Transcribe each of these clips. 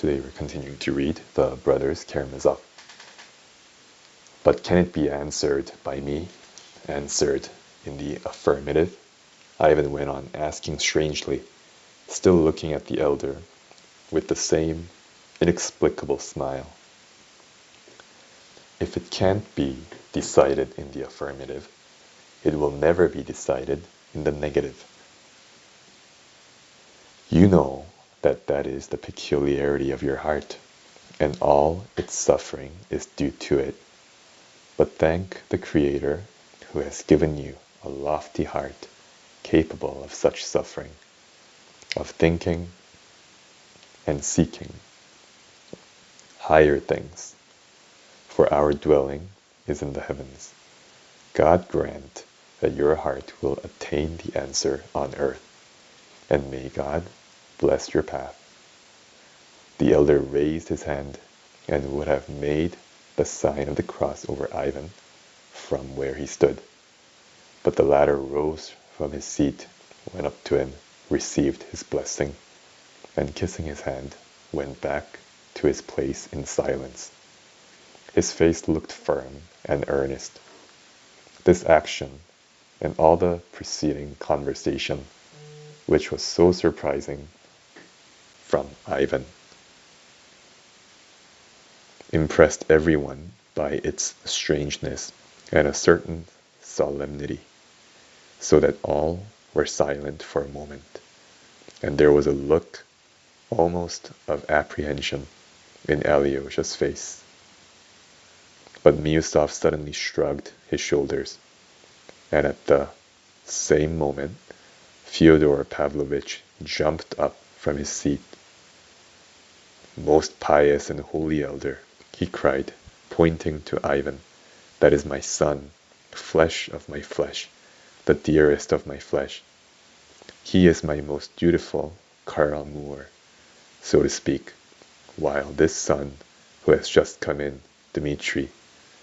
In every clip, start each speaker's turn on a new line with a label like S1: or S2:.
S1: Today we're continuing to read the Brothers Karamazov. But can it be answered by me? Answered in the affirmative? Ivan went on asking strangely, still looking at the elder with the same inexplicable smile. If it can't be decided in the affirmative, it will never be decided in the negative. You know that is the peculiarity of your heart, and all its suffering is due to it. But thank the Creator who has given you a lofty heart capable of such suffering, of thinking and seeking higher things, for our dwelling is in the heavens. God grant that your heart will attain the answer on earth, and may God bless your path. The elder raised his hand and would have made the sign of the cross over Ivan from where he stood. But the latter rose from his seat, went up to him, received his blessing, and kissing his hand, went back to his place in silence. His face looked firm and earnest. This action and all the preceding conversation, which was so surprising from Ivan, impressed everyone by its strangeness and a certain solemnity, so that all were silent for a moment, and there was a look almost of apprehension in Alyosha's face. But Miusov suddenly shrugged his shoulders, and at the same moment Fyodor Pavlovitch jumped up from his seat. "Most pious and holy elder," he cried, pointing to Ivan, "that is my son, flesh of my flesh, the dearest of my flesh. He is my most dutiful Karl Moor, so to speak, while this son who has just come in, Dmitri,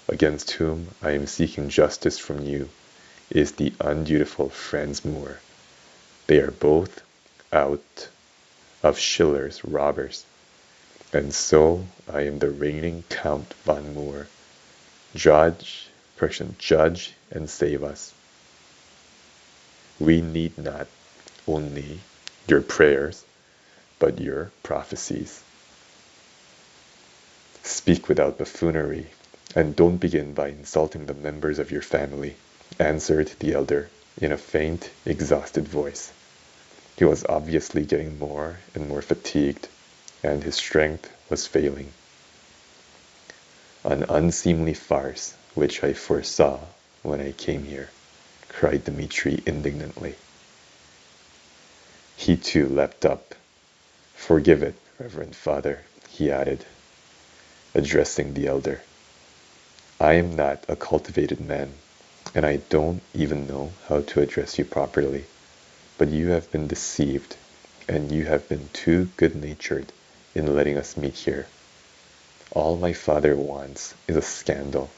S1: against whom I am seeking justice from you, is the undutiful Franz Moor. They are both out of Schiller's robbers. And so I am the reigning Count von Moor. Judge and save us. We need not only your prayers, but your prophecies. Speak without buffoonery, and don't begin by insulting the members of your family," answered the elder in a faint, exhausted voice. He was obviously getting more and more fatigued, and his strength was failing. "An unseemly farce which I foresaw when I came here," cried Dmitri indignantly. He too leapt up. "Forgive it, Reverend Father," he added, addressing the elder. "I am not a cultivated man, and I don't even know how to address you properly, but you have been deceived, and you have been too good-natured in letting us meet here. All my father wants is a scandal.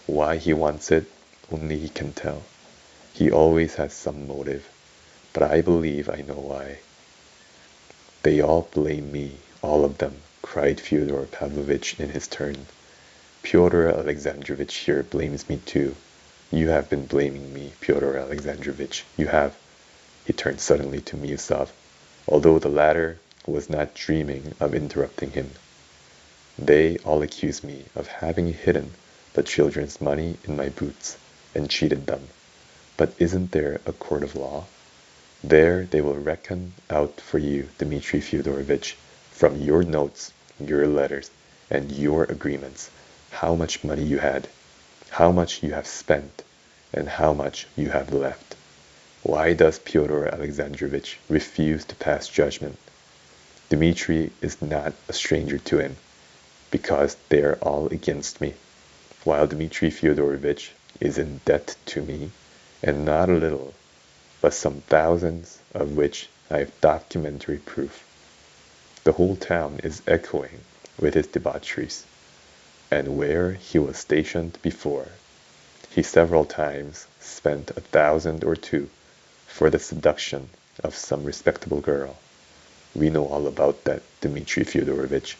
S1: Why he wants it, only he can tell. He always has some motive, but I believe I know why." "They all blame me, all of them," cried Fyodor Pavlovitch in his turn. "Pyotr Alexandrovitch here blames me too. You have been blaming me, Pyotr Alexandrovitch. You have." He turned suddenly to Miusov, although the latter was not dreaming of interrupting him. "They all accuse me of having hidden the children's money in my boots and cheated them. But isn't there a court of law? There they will reckon out for you, Dmitri Fyodorovitch, from your notes, your letters, and your agreements, how much money you had, how much you have spent, and how much you have left. Why does Pyotr Alexandrovitch refuse to pass judgment? Dmitri is not a stranger to him, because they are all against me, while Dmitri Fyodorovitch is in debt to me, and not a little, but some thousands, of which I have documentary proof. The whole town is echoing with his debaucheries, and where he was stationed before, he several times spent 1,000 or 2 for the seduction of some respectable girl. We know all about that, Dmitri Fyodorovich,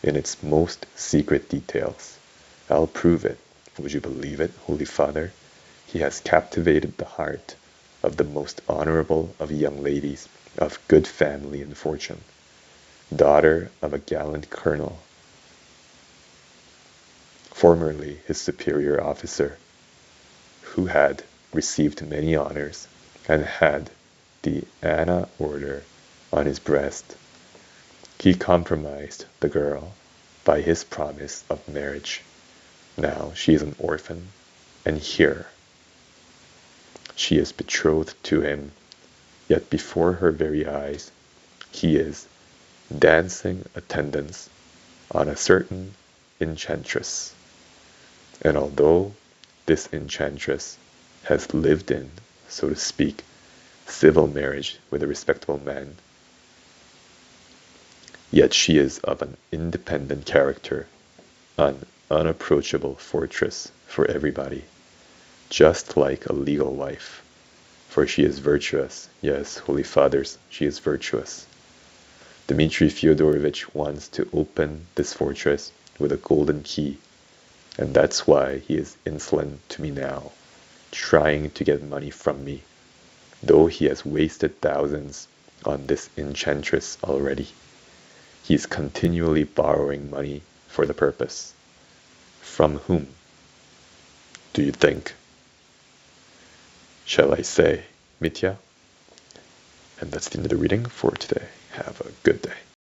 S1: in its most secret details. I'll prove it. Would you believe it, Holy Father? He has captivated the heart of the most honorable of young ladies of good family and fortune, daughter of a gallant colonel, formerly his superior officer, who had received many honors and had the Anna Order on his breast. He compromised the girl by his promise of marriage. Now she is an orphan, and here she is betrothed to him, yet before her very eyes he is dancing attendance on a certain enchantress. And although this enchantress has lived in, so to speak, civil marriage with a respectable man, yet she is of an independent character, an unapproachable fortress for everybody, just like a legal wife. For she is virtuous. Yes, Holy Fathers, she is virtuous. Dmitri Fyodorovich wants to open this fortress with a golden key, and that's why he is insolent to me now, trying to get money from me, though he has wasted thousands on this enchantress already. He is continually borrowing money for the purpose. From whom, do you think? Shall I say Mitya? And that's the end of the reading for today. Have a good day.